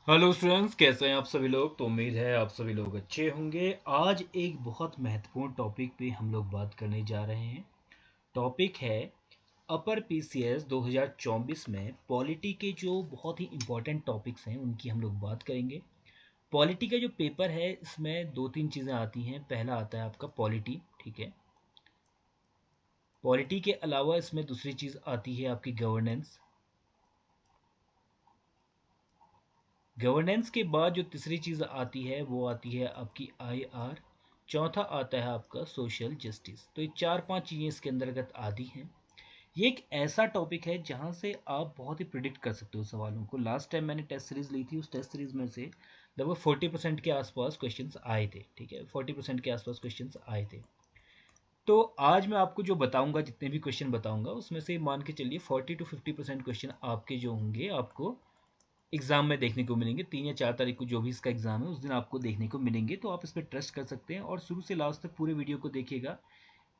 Hello students, कैसे हैं आप सभी लोग। तो उम्मीद है आप सभी लोग अच्छे होंगे। आज एक बहुत महत्वपूर्ण टॉपिक पे हम लोग बात करने जा रहे हैं। टॉपिक है अपर पीसीएस 2024 में पॉलिटी के जो बहुत ही इंपॉर्टेंट टॉपिक्स हैं उनकी हम लोग बात करेंगे। पॉलिटी का जो पेपर है इसमें दो तीन चीज़ें आती हैं। पहला आता है आपका पॉलिटी, ठीक है। पॉलिटी के अलावा इसमें दूसरी चीज़ आती है आपकी गवर्नेंस। गवर्नेंस के बाद जो तीसरी चीज़ आती है वो आती है आपकी आईआर। चौथा आता है आपका सोशल जस्टिस। तो ये चार पांच चीज़ें इसके अंतर्गत आती हैं। ये एक ऐसा टॉपिक है जहाँ से आप बहुत ही प्रिडिक्ट कर सकते हो सवालों को। लास्ट टाइम मैंने टेस्ट सीरीज ली थी, उस टेस्ट सीरीज में से लगभग 40% के आसपास क्वेश्चंस आए थे, ठीक है। 40% के आसपास क्वेश्चंस आए थे। तो आज मैं आपको जो बताऊंगा, जितने भी क्वेश्चन बताऊंगा उसमें से मान के चलिए 40 to 50% क्वेश्चन आपके जो होंगे आपको एग्जाम में देखने को मिलेंगे। 3 या 4 तारीख को जो भी इसका एग्जाम है उस दिन आपको देखने को मिलेंगे। तो आप इस पर ट्रस्ट कर सकते हैं और शुरू से लास्ट तक पूरे वीडियो को देखिएगा।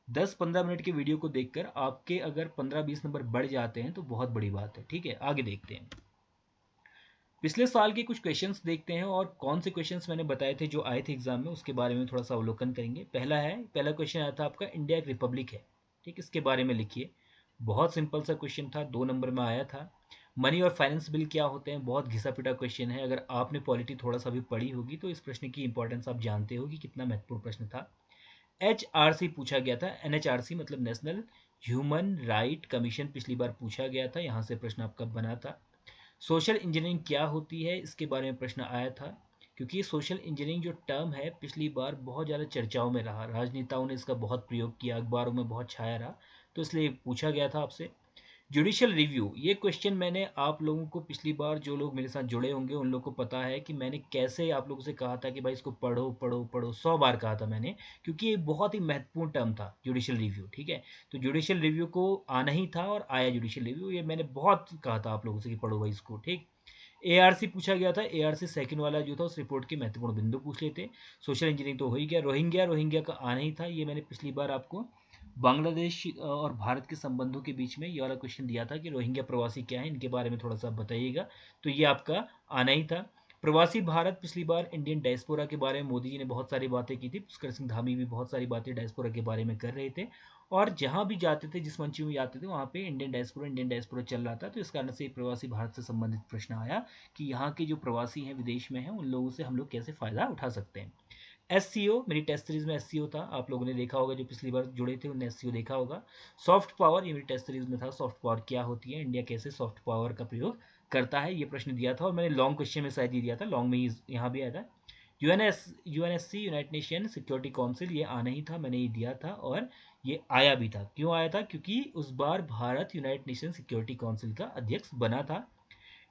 10-15 मिनट के वीडियो को देखकर आपके अगर 15-20 नंबर बढ़ जाते हैं तो बहुत बड़ी बात है, ठीक है। आगे देखते हैं, पिछले साल के कुछ क्वेश्चंस देखते हैं और कौन से क्वेश्चंस मैंने बताए थे जो आए थे एग्जाम में उसके बारे में थोड़ा सा अवलोकन करेंगे। पहला क्वेश्चन आया था आपका, इंडिया एक रिपब्लिक है, ठीक। इसके बारे में लिखिए। बहुत सिंपल सा क्वेश्चन था, 2 नंबर में आया था। मनी और फाइनेंस बिल क्या होते हैं, बहुत घिसा पिटा क्वेश्चन है। अगर आपने पॉलिटी थोड़ा सा भी पढ़ी होगी तो इस प्रश्न की इंपॉर्टेंस आप जानते हो कि कितना महत्वपूर्ण प्रश्न था। एचआरसी पूछा गया था। एनएचआरसी मतलब नेशनल ह्यूमन राइट कमीशन, पिछली बार पूछा गया था, यहाँ से प्रश्न आपका बना था। सोशल इंजीनियरिंग क्या होती है, इसके बारे में प्रश्न आया था। क्योंकि सोशल इंजीनियरिंग जो टर्म है पिछली बार बहुत ज़्यादा चर्चाओं में रहा, राजनेताओं ने इसका बहुत प्रयोग किया, अखबारों में बहुत छाया रहा, तो इसलिए पूछा गया था आपसे। जुडिशियल रिव्यू, ये क्वेश्चन मैंने आप लोगों को पिछली बार, जो लोग मेरे साथ जुड़े होंगे उन लोगों को पता है कि मैंने कैसे आप लोगों से कहा था कि भाई इसको पढ़ो पढ़ो पढ़ो, 100 बार कहा था मैंने। क्योंकि ये बहुत ही महत्वपूर्ण टर्म था जुडिशियल रिव्यू, ठीक है। तो जुडिशियल रिव्यू को आना ही था और आया जुडिशियल रिव्यू। ये मैंने बहुत कहा था आप लोगों से कि पढ़ो भाई इसको, ठीक। एआरसी पूछा गया था। एआरसी सेकंड वाला जो था उस रिपोर्ट के महत्वपूर्ण बिंदु पूछ लेते। सोशल इंजीनियरिंग तो हो ही गया। रोहिंग्या, रोहिंग्या का आना ही था, ये मैंने पिछली बार आपको बांग्लादेश और भारत के संबंधों के बीच में ये वाला क्वेश्चन दिया था कि रोहिंग्या प्रवासी क्या है, इनके बारे में थोड़ा सा बताइएगा। तो ये आपका आना ही था। प्रवासी भारत, पिछली बार इंडियन डायस्पोरा के बारे में मोदी जी ने बहुत सारी बातें की थी। पुष्कर सिंह धामी भी बहुत सारी बातें डायस्पोरा के बारे में कर रहे थे। और जहां भी जाते थे, जिस मंच में जाते थे, वहां पे इंडियन डायस्पोरा चल रहा था। तो इस कारण से प्रवासी भारत से संबंधित प्रश्न आया कि यहाँ के जो प्रवासी हैं, विदेश में हैं, उन लोगों से हम लोग कैसे फ़ायदा उठा सकते हैं। एससीओ, मेरी टेस्ट सीरीज में एससीओ था, आप लोगों ने देखा होगा, जो पिछली बार जुड़े थे उन्हें एससीओ देखा होगा। सॉफ्ट पावर, ये मेरी टेस्ट सीरीज में था, सॉफ्ट पावर क्या होती है, इंडिया कैसे सॉफ्ट पावर का प्रयोग करता है, ये प्रश्न दिया था। और मैंने लॉन्ग क्वेश्चन में शायद ये दिया था, लॉन्ग में यहाँ भी आया था। UNSC, United nation security council, ये आना ही था, मैंने ये दिया था और ये आया भी था। क्यों आया था? क्योंकि उस बार Bharat united nation security council का अध्यक्ष बना था।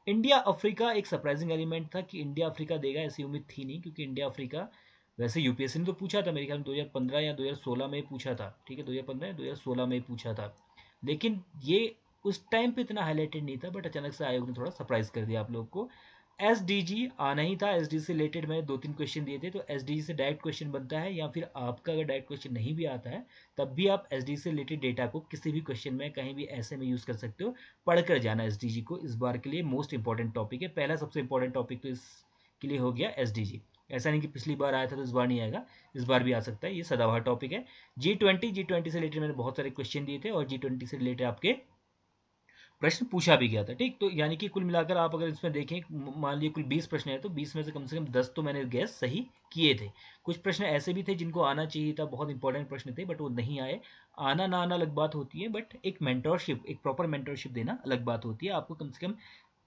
इंडिया अफ्रीका एक सरप्राइजिंग एलिमेंट था कि इंडिया अफ्रीका देगा, ऐसी उम्मीद थी नहीं, क्योंकि इंडिया अफ्रीका वैसे यूपीएससी ने तो पूछा था मेरे ख्याल में 2015 या 2016 में पूछा था, ठीक है। 2015 या 2016 में पूछा था, लेकिन ये उस टाइम पे इतना हाईलाइटेड नहीं था। बट अचानक से आयोग ने थोड़ा सरप्राइज कर दिया आप लोग को। एसडीजी आना ही था। एसडीजी से रिलेटेड मैंने 2-3 क्वेश्चन दिए थे। तो एसडीजी से डायरेक्ट क्वेश्चन बनता है, या फिर आपका अगर डायरेक्ट क्वेश्चन नहीं भी आता है तब भी आप एसडीजी से रिलेटेड डेटा को किसी भी क्वेश्चन में कहीं भी ऐसे में यूज़ कर सकते हो। पढ़कर जाना एसडीजी को, इस बार के लिए मोस्ट इंपॉर्टेंट टॉपिक है। पहला सबसे इंपॉर्टेंट टॉपिक तो इसके लिए हो गया एसडीजी। ऐसा नहीं कि पिछली बार आया था तो इस बार नहीं आएगा, इस बार भी आ सकता है, ये सदाबहार टॉपिक है। जी ट्वेंटी से रिलेटेड मैंने बहुत सारे क्वेश्चन दिए थे और जी20 से रिलेटेड आपके प्रश्न पूछा भी गया था, ठीक। तो यानी कि कुल मिलाकर आप अगर इसमें देखें, मान लीजिए कुल 20 प्रश्न है तो 20 में से कम 10 तो मैंने गैस सही किए थे। कुछ प्रश्न ऐसे भी थे जिनको आना चाहिए था, बहुत इंपॉर्टेंट प्रश्न थे बट वो नहीं आए। आना ना आना अलग बात होती है, बट एक मेंटोरशिप, एक प्रॉपर मेंटोरशिप देना अलग बात होती है। आपको कम से कम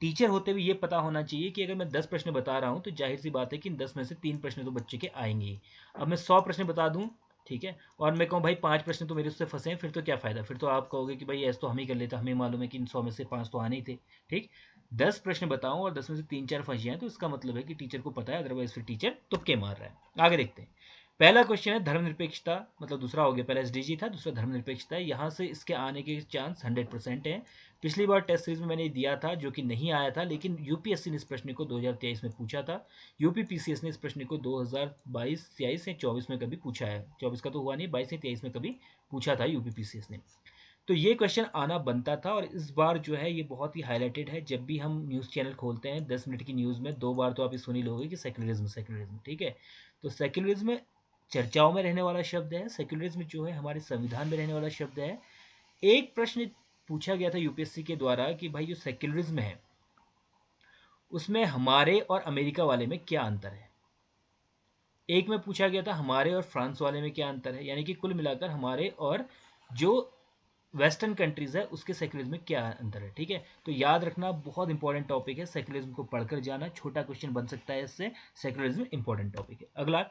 टीचर होते हुए ये पता होना चाहिए कि अगर मैं 10 प्रश्न बता रहा हूँ तो जाहिर सी बात है कि इन 10 में से 3 प्रश्न तो बच्चे के आएंगे ही। अब मैं 100 प्रश्न बता दूँ, ठीक है, और मैं कहूँ भाई 5 प्रश्न तो मेरे उससे फंसे हैं, फिर तो क्या फ़ायदा। फिर तो आप कहोगे कि भाई ऐसा तो हम ही कर लेते, हमें मालूम है कि इन 100 में से 5 तो आने ही थे, ठीक। 10 प्रश्न बताऊं और 10 में से 3-4 फंस जाए तो इसका मतलब है कि टीचर को पता है, अदरवाइज फिर टीचर तुक्के मार रहा है। आगे देखते हैं। पहला क्वेश्चन है धर्मनिरपेक्षता, मतलब दूसरा हो गया, पहला एसडीजी था, दूसरा धर्मनिरपेक्षता है। यहाँ से इसके आने के चांस 100% है। पिछली बार टेस्ट सीरीज में मैंने दिया था जो कि नहीं आया था, लेकिन यूपीएससी ने इस प्रश्न को 2023 में पूछा था। यूपी पीसीएस ने इस प्रश्न को 2022, 23 या 24 में कभी पूछा है। 24 का तो हुआ नहीं, 22 या 23 में कभी पूछा था यूपी पीसीएस ने। तो ये क्वेश्चन आना बनता था और इस बार जो है ये बहुत ही हाईलाइटेड है। जब भी हम न्यूज़ चैनल खोलते हैं 10 मिनट की न्यूज़ में 2 बार तो आप ये सुन ही लोगे कि सेक्युलरिज्म सेक्युलरिज्म, ठीक है। तो सेक्युलरिज्म चर्चाओं में रहने वाला शब्द है, सेक्युलरिज्म जो है हमारे संविधान में रहने वाला शब्द है। एक प्रश्न पूछा गया था यूपीएससी के द्वारा कि भाई जो सेक्युलरिज्म है उसमें हमारे और अमेरिका वाले में क्या अंतर है। एक में पूछा गया था हमारे और फ्रांस वाले में क्या अंतर है, यानी कि कुल मिलाकर हमारे और जो वेस्टर्न कंट्रीज है उसके सेक्युलरिज्म में क्या अंतर है, ठीक है। तो याद रखना बहुत इंपॉर्टेंट टॉपिक है, सेक्युलरिज्म को पढ़कर जाना, छोटा क्वेश्चन बन सकता है इससे। सेक्युलरिज्म इंपॉर्टेंट टॉपिक है। अगला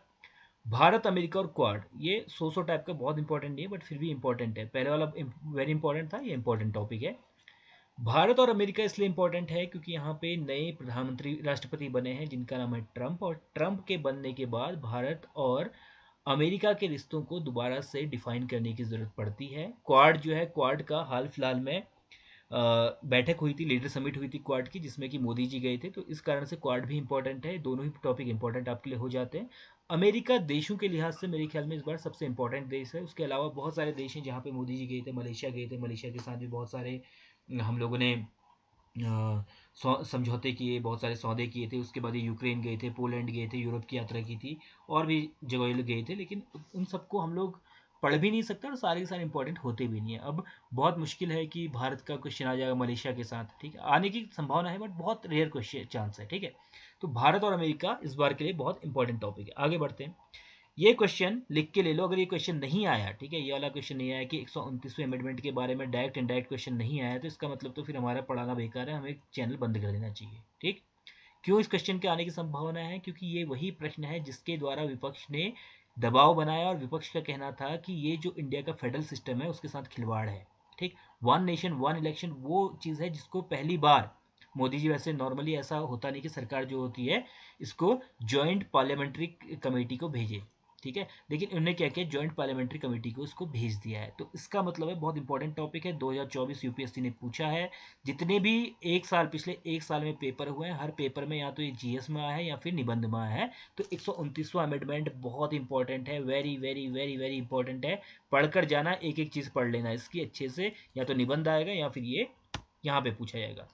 भारत अमेरिका और क्वाड, ये सो टाइप का बहुत इंपॉर्टेंट नहीं है बट फिर भी इंपॉर्टेंट है। पहले वाला वेरी इंपॉर्टेंट था, ये इंपॉर्टेंट टॉपिक है। भारत और अमेरिका इसलिए इंपॉर्टेंट है क्योंकि यहाँ पे नए प्रधानमंत्री राष्ट्रपति बने हैं जिनका नाम है ट्रंप, और ट्रंप के बनने के बाद भारत और अमेरिका के रिश्तों को दोबारा से डिफाइन करने की ज़रूरत पड़ती है। क्वाड जो है, क्वाड का हाल फिलहाल में बैठक हुई थी, लीडर समिट हुई थी क्वाड की, जिसमें कि मोदी जी गए थे। तो इस कारण से क्वाड भी इंपॉर्टेंट है। दोनों ही टॉपिक इंपॉर्टेंट आपके लिए हो जाते हैं। अमेरिका देशों के लिहाज से मेरे ख्याल में इस बार सबसे इंपॉर्टेंट देश है। उसके अलावा बहुत सारे देश हैं जहाँ पे मोदी जी गए थे। मलेशिया गए थे, मलेशिया के साथ भी बहुत सारे हम लोगों ने समझौते किए, बहुत सारे सौदे किए थे। उसके बाद ये यूक्रेन गए थे, पोलैंड गए थे, यूरोप की यात्रा की थी, और भी जगह गए थे। लेकिन उन सबको हम लोग पढ़ भी नहीं सकते और सारे के सारे इंपॉर्टेंट होते भी नहीं है। अब बहुत मुश्किल है कि भारत का क्वेश्चन आ जाएगा मलेशिया के साथ, ठीक है। आने की संभावना है बट बहुत रेयर क्वेश्चन चांस है, ठीक है। तो भारत और अमेरिका इस बार के लिए बहुत इंपॉर्टेंट टॉपिक है। आगे बढ़ते हैं। ये क्वेश्चन लिख के ले लो, अगर ये क्वेश्चन नहीं आया, ठीक है, ये वाला क्वेश्चन नहीं आया कि 129वें अमेंडमेंट के बारे में डायरेक्ट इनडायरेक्ट क्वेश्चन नहीं आया, तो इसका मतलब तो फिर हमारा पढ़ाना बेकार है, हमें चैनल बंद कर देना चाहिए, ठीक। क्यों इस क्वेश्चन के आने की संभावना है? क्योंकि ये वही प्रश्न है जिसके द्वारा विपक्ष ने दबाव बनाया, और विपक्ष का कहना था कि ये जो इंडिया का फेडरल सिस्टम है उसके साथ खिलवाड़ है, ठीक। वन नेशन वन इलेक्शन वो चीज़ है जिसको पहली बार मोदी जी, वैसे नॉर्मली ऐसा होता नहीं कि सरकार जो होती है इसको ज्वाइंट पार्लियामेंट्री कमेटी को भेजे, ठीक है, लेकिन उन्होंने क्या किया, ज्वाइंट पार्लियामेंट्री कमेटी को इसको भेज दिया है। तो इसका मतलब है बहुत इंपॉर्टेंट टॉपिक है, 2024 यूपीएससी ने पूछा है। जितने भी एक साल, पिछले एक साल में पेपर हुए हैं, हर पेपर में या तो ये जीएस में आया है या फिर निबंध में आया है। तो 129वां अमेंडमेंट बहुत इंपॉर्टेंट है, very very very very important है। पढ़कर जाना, एक एक चीज़ पढ़ लेना इसकी अच्छे से, या तो निबंध आएगा या फिर ये यहाँ पे पूछा जाएगा।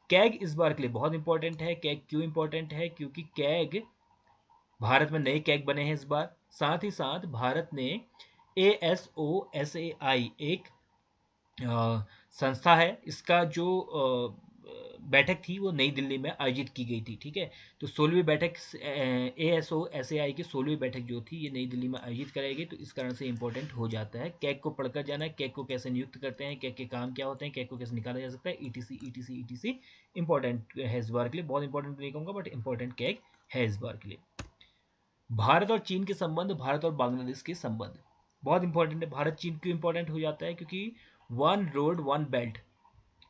कैग इस बार के लिए बहुत इंपॉर्टेंट है। कैग क्यों इंपॉर्टेंट है? क्योंकि कैग, भारत में नए कैग बने हैं इस बार। साथ ही साथ भारत ने ASOSAI एक संस्था है, इसका जो बैठक थी वो नई दिल्ली में आयोजित की गई थी, ठीक है। तो 16वीं बैठक ASOSAI की 16वीं बैठक जो थी ये नई दिल्ली में आयोजित कराई गई। तो इस कारण से इंपॉर्टेंट हो जाता है। कैग को पढ़कर जाना है, कैग को कैसे नियुक्त करते हैं, कैग के काम क्या होते हैं, कैग को कैसे निकाला जा सकता है, ETC ETC ETC इंपॉर्टेंट है इस बार के लिए। बहुत इंपॉर्टेंट नहीं कहूँगा बट इंपॉर्टेंट कैग है इस बार के लिए। भारत और चीन के संबंध, भारत और बांग्लादेश के संबंध बहुत इंपॉर्टेंट है। भारत चीन क्यों इंपॉर्टेंट हो जाता है? क्योंकि वन रोड वन बेल्ट,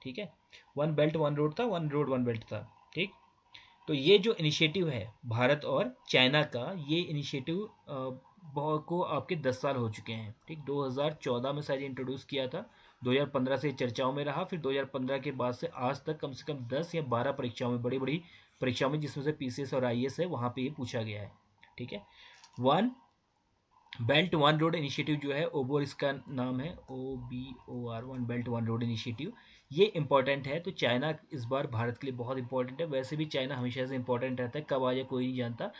ठीक है, वन बेल्ट वन रोड था, वन रोड वन बेल्ट था, ठीक। तो ये जो इनिशिएटिव है भारत और चाइना का, ये इनिशिएटिव को आपके 10 साल हो चुके हैं, ठीक। 2014 में शायद इंट्रोड्यूस किया था, 2015 से चर्चाओं में रहा, फिर 2015 के बाद से आज तक कम से कम 10 या 12 परीक्षाओं में, बड़ी बड़ी परीक्षाओं में, जिसमें से पीसीएस और आईएएस है, वहाँ पे ये पूछा गया है, ठीक है। One belt one road initiative जो है, ओबोर इसका नाम है, OBOR, one belt one road initiative, ये इंपॉर्टेंट है। तो चाइना इस बार भारत के लिए बहुत इंपॉर्टेंट है। वैसे भी चाइना हमेशा से इंपॉर्टेंट रहता है, कब आ जाए कोई नहीं जानता।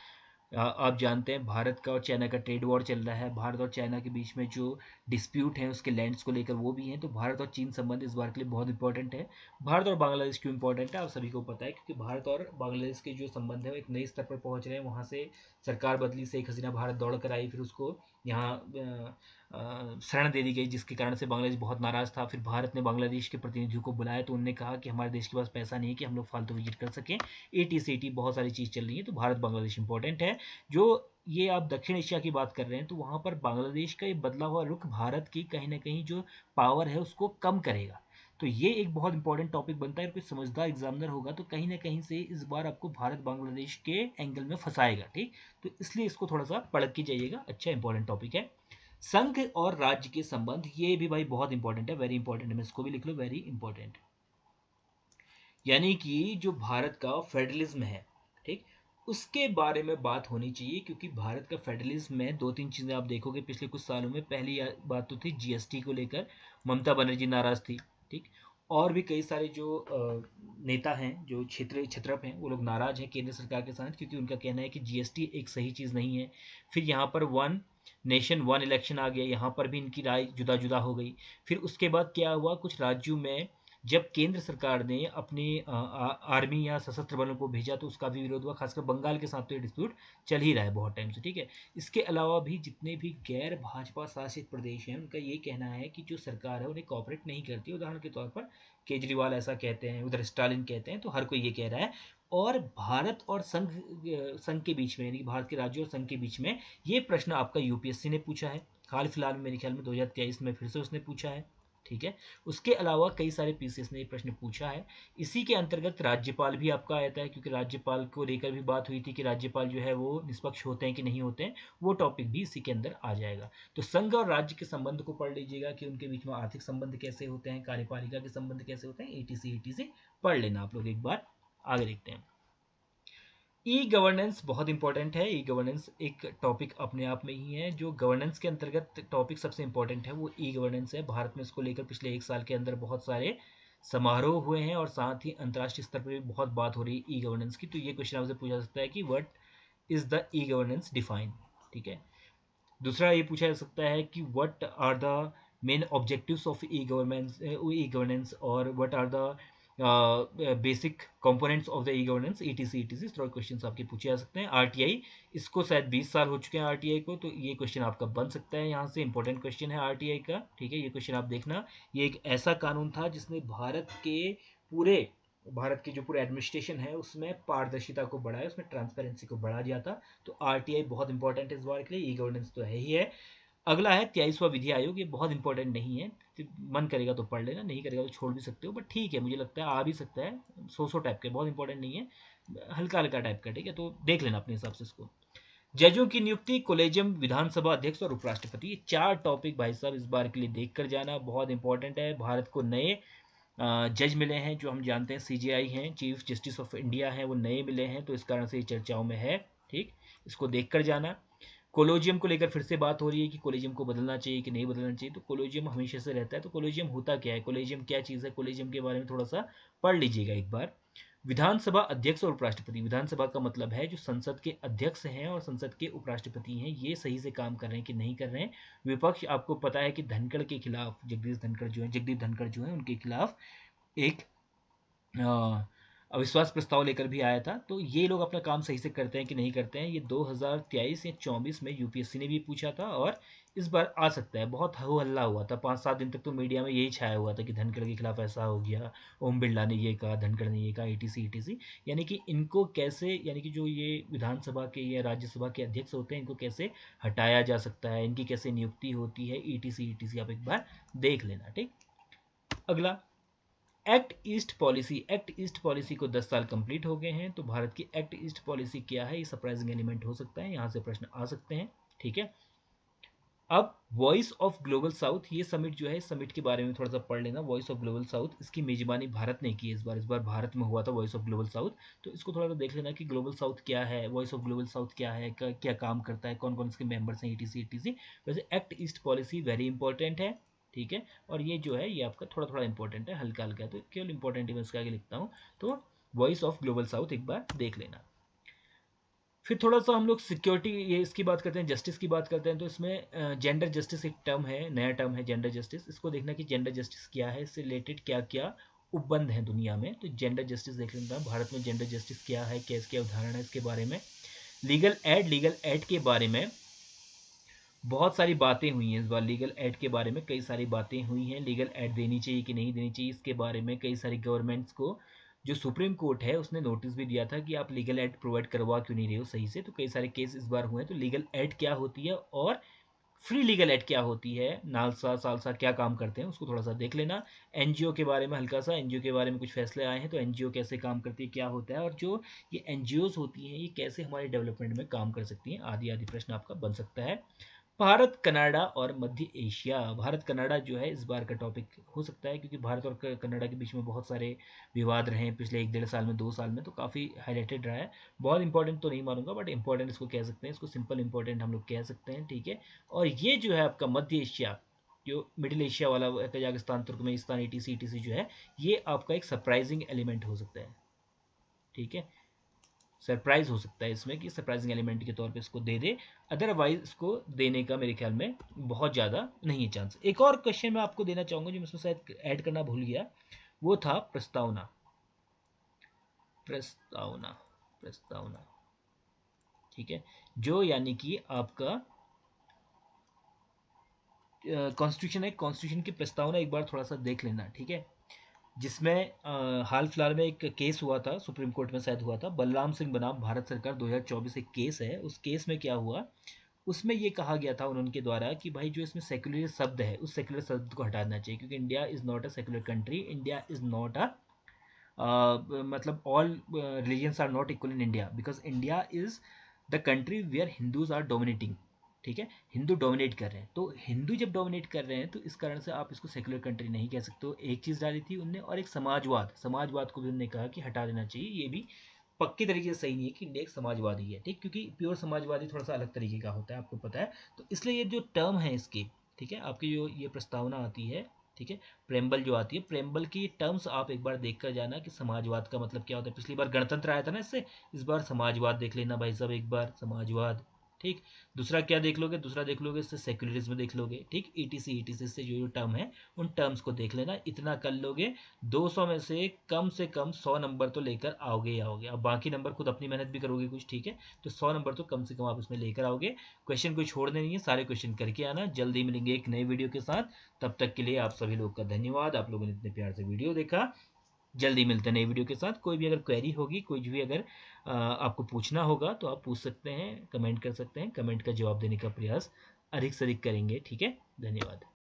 आप जानते हैं भारत का और चाइना का ट्रेड वॉर चल रहा है, भारत और चाइना के बीच में जो डिस्प्यूट है उसके लैंड्स को लेकर वो भी हैं। तो भारत और चीन संबंध इस बार के लिए बहुत इंपॉर्टेंट है। भारत और बांग्लादेश क्यों इंपॉर्टेंट है आप सभी को पता है, क्योंकि भारत और बांग्लादेश के जो संबंध है वो एक नए स्तर पर पहुंच रहे हैं। वहाँ से सरकार बदली, शेख हसीना भारत दौड़ कर आई, फिर उसको यहाँ शरण दे दी गई, जिसके कारण से बांग्लादेश बहुत नाराज़ था। फिर भारत ने बांग्लादेश के प्रतिनिधियों को बुलाया तो उन्होंने कहा कि हमारे देश के पास पैसा नहीं है कि हम लोग फालतू विजिट कर सकें, ATCT बहुत सारी चीज़ चल रही है। तो भारत बांग्लादेश इंपॉर्टेंट है। जो ये आप दक्षिण एशिया की बात कर रहे हैं, तो वहाँ पर बांग्लादेश का ये बदला हुआ रुख भारत की कहीं ना कहीं जो पावर है उसको कम करेगा। तो ये एक बहुत इंपॉर्टेंट टॉपिक बनता है। कोई समझदार एग्जामिनर होगा तो कहीं ना कहीं से इस बार आपको भारत बांग्लादेश के एंगल में फंसाएगा, ठीक। तो इसलिए इसको थोड़ा सा पढ़ के जाइएगा, अच्छा इंपॉर्टेंट टॉपिक है। संघ और राज्य के संबंध, ये भी भाई बहुत इंपॉर्टेंट है, वेरी इंपॉर्टेंट है, इसको भी लिख लो, वेरी इंपॉर्टेंट। यानी कि जो भारत का फेडरलिज्म है, ठीक, उसके बारे में बात होनी चाहिए, क्योंकि भारत का फेडरलिज्म में दो तीन चीज़ें आप देखोगे पिछले कुछ सालों में। पहली बात तो थी जीएसटी को लेकर, ममता बनर्जी नाराज थी, ठीक। और भी कई सारे जो नेता हैं, जो क्षेत्रप हैं, वो लोग नाराज हैं केंद्र सरकार के साथ, क्योंकि उनका कहना है कि जीएसटी एक सही चीज़ नहीं है। फिर यहाँ पर वन नेशन वन इलेक्शन आ गया, यहाँ पर भी इनकी राय जुदा जुदा हो गई। फिर उसके बाद क्या हुआ, कुछ राज्यों में जब केंद्र सरकार ने अपनी आर्मी या सशस्त्र बलों को भेजा तो उसका भी विरोध हुआ, खासकर बंगाल के साथ तो ये डिस्प्यूट चल ही रहा है बहुत टाइम से, ठीक है। इसके अलावा भी जितने भी गैर भाजपा शासित प्रदेश हैं, उनका ये कहना है कि जो सरकार है उन्हें कॉपरेट नहीं करती। उदाहरण के तौर पर केजरीवाल ऐसा कहते हैं, उधर स्टालिन कहते हैं, तो हर कोई ये कह रहा है। और भारत और संघ के बीच में, यानी कि भारत के राज्यों और संघ के बीच में, ये प्रश्न आपका यूपीएससी ने पूछा है हाल फिलहाल में, मेरे ख्याल में 2023 में फिर से उसने पूछा है, ठीक है। उसके अलावा कई सारे पीसीएस ने ये प्रश्न पूछा है। इसी के अंतर्गत राज्यपाल भी आपका आता है, क्योंकि राज्यपाल को लेकर भी बात हुई थी कि राज्यपाल जो है वो निष्पक्ष होते हैं कि नहीं होते हैं, वो टॉपिक भी इसी के अंदर आ जाएगा। तो संघ और राज्य के संबंध को पढ़ लीजिएगा कि उनके बीच में आर्थिक संबंध कैसे होते हैं, कार्यपालिका के संबंध कैसे होते हैं, ईटीसी पढ़ लेना आप लोग एक बार। आगे देखते हैं। ई गवर्नेंस बहुत इंपॉर्टेंट है। ई गवर्नेंस एक टॉपिक अपने आप में ही है। जो गवर्नेंस के अंतर्गत टॉपिक सबसे इंपॉर्टेंट है वो ई गवर्नेंस है। भारत में इसको लेकर पिछले एक साल के अंदर बहुत सारे समारोह हुए हैं और साथ ही अंतर्राष्ट्रीय स्तर पर भी बहुत बात हो रही है ई गवर्नेंस की। तो ये क्वेश्चन आपसे पूछा जा सकता है कि what is the e governance define, ठीक है। दूसरा ये पूछा जा सकता है कि what are the main objectives of e governance और what are the basic components of the e governance, etc इस तरह क्वेश्चन आपके पूछे जा सकते हैं। आरटीआई, इसको शायद 20 साल हो चुके हैं आरटीआई को, तो ये क्वेश्चन आपका बन सकता है यहाँ से। इंपॉर्टेंट क्वेश्चन है आरटीआई का, ठीक है। ये क्वेश्चन आप देखना, ये एक ऐसा कानून था जिसने भारत की जो पूरे एडमिनिस्ट्रेशन है उसमें पारदर्शिता को बढ़ाया, उसमें ट्रांसपेरेंसी को बढ़ा दिया था। तो आरटीआई बहुत इंपॉर्टेंट है इस बार के लिए। ई गवर्नेंस तो है ही है। अगला है 23वां विधि आयोग। ये बहुत इंपॉर्टेंट नहीं है, तो मन करेगा तो पढ़ लेना, नहीं करेगा तो छोड़ भी सकते हो, बट ठीक है, मुझे लगता है आ भी सकता है। सो टाइप के, बहुत इंपॉर्टेंट नहीं है, हल्का हल्का टाइप का, ठीक है। तो देख लेना अपने हिसाब से इसको। जजों की नियुक्ति, कोलेजियम, विधानसभा अध्यक्ष और उपराष्ट्रपति, ये 4 टॉपिक भाई साहब इस बार के लिए देख कर जाना, बहुत इंपॉर्टेंट है। भारत को नए जज मिले हैं, जो हम जानते हैं सीजेआई हैं, चीफ जस्टिस ऑफ इंडिया हैं, वो नए मिले हैं, तो इस कारण से ये चर्चाओं में है, ठीक। इसको देख कर जाना। कोलोजियम को लेकर फिर से बात हो रही है कि कोलेजियम को बदलना चाहिए कि नहीं बदलना चाहिए। तो कोलेजियम हमेशा से रहता है, तो कोलेजियम होता क्या है, कोलेजियम क्या चीज़ है, कोलेजियम के बारे में थोड़ा सा पढ़ लीजिएगा एक बार। विधानसभा अध्यक्ष और उपराष्ट्रपति, विधानसभा का मतलब है जो संसद के अध्यक्ष हैं और संसद के उपराष्ट्रपति हैं, ये सही से काम कर रहे हैं कि नहीं कर रहे हैं। विपक्ष, आपको पता है कि धनखड़ के खिलाफ, जगदीश धनखड़ जो है उनके खिलाफ एक अविश्वास प्रस्ताव लेकर भी आया था। तो ये लोग अपना काम सही से करते हैं कि नहीं करते हैं, ये 2023 या 24 में यूपीएससी ने भी पूछा था और इस बार आ सकता है। बहुत हो हल्ला हुआ था, 5-7 दिन तक तो मीडिया में यही छाया हुआ था कि धनखड़ के खिलाफ ऐसा हो गया, ओम बिरला ने ये कहा, धनखड़ ने ये कहा, ईटीसी। यानी कि इनको कैसे, यानी कि जो ये विधानसभा के या राज्यसभा के अध्यक्ष होते हैं, इनको कैसे हटाया जा सकता है, इनकी कैसे नियुक्ति होती है, ईटीसी आप एक बार देख लेना, ठीक। अगला, act east policy. Act east policy को 10 साल कंप्लीट हो गए हैं, तो भारत की एक्ट ईस्ट पॉलिसी क्या है, ये सरप्राइजिंग एलिमेंट हो सकता है, यहाँ से प्रश्न आ सकते हैं, ठीक है। अब वॉइस ऑफ ग्लोबल साउथ, ये समिट जो है, इस समिट के बारे में थोड़ा सा पढ़ लेना। वॉइस ऑफ ग्लोबल साउथ, इसकी मेजबानी भारत ने की है इस बार भारत में हुआ था वॉइस ऑफ ग्लोबल साउथ। तो इसको थोड़ा सा देख लेना कि ग्लोबल साउथ क्या है, वॉइस ऑफ ग्लोबल साउथ क्या है, क्या काम करता है, कौन कौन इसके मेंबर्स हैं, ईटीसी। वैसे act east policy very important है, ठीक है। और ये जो है ये आपका थोड़ा थोड़ा इंपॉर्टेंट है, हल्का हल्का है, तो केवल इंपॉर्टेंट मैं इसका आगे लिखता हूँ। तो वॉइस ऑफ ग्लोबल साउथ एक बार देख लेना। फिर थोड़ा सा हम लोग सिक्योरिटी, ये इसकी बात करते हैं, जस्टिस की बात करते हैं। तो इसमें जेंडर जस्टिस एक टर्म है, नया टर्म है जेंडर जस्टिस। इसको देखना कि जेंडर जस्टिस क्या है, इससे रिलेटेड क्या क्या उपबंध हैं दुनिया में। तो जेंडर जस्टिस देख लेता हूँ, भारत में जेंडर जस्टिस क्या है, क्या इसके उदाहरण है, इसके बारे में। लीगल एड के बारे में बहुत सारी बातें हुई हैं इस बार। लीगल एड के बारे में कई सारी बातें हुई हैं, लीगल एड देनी चाहिए कि नहीं देनी चाहिए, इसके बारे में कई सारी गवर्नमेंट्स को, जो सुप्रीम कोर्ट है उसने नोटिस भी दिया था कि आप लीगल एड प्रोवाइड करवा क्यों नहीं रहे हो सही से। तो कई सारे केस इस बार हुए हैं। तो लीगल एड क्या होती है और फ्री लीगल एड क्या होती है, नालसा सालसा क्या काम करते हैं, उसको थोड़ा सा देख लेना। एनजीओ के बारे में हल्का सा, एनजीओ के बारे में कुछ फैसले आए हैं, तो एनजीओ कैसे काम करती है, क्या होता है, और जो ये एनजीओज होती हैं ये कैसे हमारे डेवलपमेंट में काम कर सकती हैं, आदि आदि प्रश्न आपका बन सकता है। भारत कनाडा और मध्य एशिया। भारत कनाडा जो है इस बार का टॉपिक हो सकता है, क्योंकि भारत और कनाडा के बीच में बहुत सारे विवाद रहे हैं पिछले 1-1.5 साल में, 2 साल में, तो काफ़ी हाईलाइटेड रहा है। बहुत इंपॉर्टेंट तो नहीं मानूंगा, बट इंपॉर्टेंट इसको कह सकते हैं, इसको सिंपल इंपॉर्टेंट हम लोग कह सकते हैं, ठीक है। और ये जो है आपका मध्य एशिया, जो मिडिल एशिया वाला कजाकिस्तान, तुर्कमेनिस्तान, ETC जो है, ये आपका एक सरप्राइजिंग एलिमेंट हो सकता है, ठीक है। सरप्राइज हो सकता है इसमें कि सरप्राइजिंग एलिमेंट के तौर पे इसको दे दे, अदरवाइज इसको देने का मेरे ख्याल में बहुत ज़्यादा नहीं है चांस। एक और क्वेश्चन मैं आपको देना चाहूँगा जो मैं इसमें शायद ऐड करना भूल गया, वो था प्रस्तावना। प्रस्तावना, प्रस्तावना, ठीक है, जो यानी कि आपका कॉन्स्टिट्यूशन है, कॉन्स्टिट्यूशन की प्रस्तावना एक बार थोड़ा सा देख लेना, ठीक है। जिसमें हाल फिलहाल में एक केस हुआ था, सुप्रीम कोर्ट में शायद हुआ था, बलराम सिंह बनाम भारत सरकार 2024 एक केस है। उस केस में क्या हुआ, उसमें ये कहा गया था उनके द्वारा कि भाई जो इसमें सेक्युलर शब्द है, उस सेक्युलर शब्द को हटा देना चाहिए, क्योंकि India is not a secular country, India is not a मतलब all religions are not equal in India, because India is the country where Hindus are dominating, ठीक है। हिंदू डोमिनेट कर रहे हैं, तो हिंदू जब डोमिनेट कर रहे हैं तो इस कारण से आप इसको सेक्युलर कंट्री नहीं कह सकते हो। एक चीज़ डाली थी उनने, और एक समाजवाद, समाजवाद को भी उन्होंने कहा कि हटा देना चाहिए। ये भी पक्के तरीके से सही नहीं है कि इंडिया एक समाजवादी है, ठीक, क्योंकि प्योर समाजवादी थोड़ा सा अलग तरीके का होता है, आपको पता है। तो इसलिए ये जो टर्म है इसकी, ठीक है, आपकी जो ये प्रस्तावना आती है, ठीक है, प्रेम्बल जो आती है, प्रेम्बल की टर्म्स आप एक बार देख कर जाना कि समाजवाद का मतलब क्या होता है। पिछली बार गणतंत्र आया था ना इससे, इस बार समाजवाद देख लेना भाई साहब, एक बार समाजवाद, ठीक। दूसरा क्या देख लोगे, दूसरा देख लोगे इससे सेक्युलरिज्म देख लोगे, ठीक। ETC से जो टर्म है उन टर्म्स को देख लेना, इतना कर लोगे 200 में से कम 100 नंबर तो लेकर आओगे ही आओगे। अब बाकी नंबर खुद अपनी मेहनत भी करोगे कुछ, ठीक है, तो 100 नंबर तो कम से कम आप इसमें लेकर आओगे। क्वेश्चन कोई छोड़ने नहीं है, सारे क्वेश्चन करके आना। जल्दी मिलेंगे एक नए वीडियो के साथ, तब तक के लिए आप सभी लोग का धन्यवाद। आप लोगों ने इतने प्यार से वीडियो देखा। जल्दी मिलते हैं नई वीडियो के साथ। कोई भी अगर क्वेरी होगी, कुछ भी अगर आपको पूछना होगा तो आप पूछ सकते हैं, कमेंट कर सकते हैं। कमेंट का जवाब देने का प्रयास अधिक से अधिक करेंगे, ठीक है। धन्यवाद।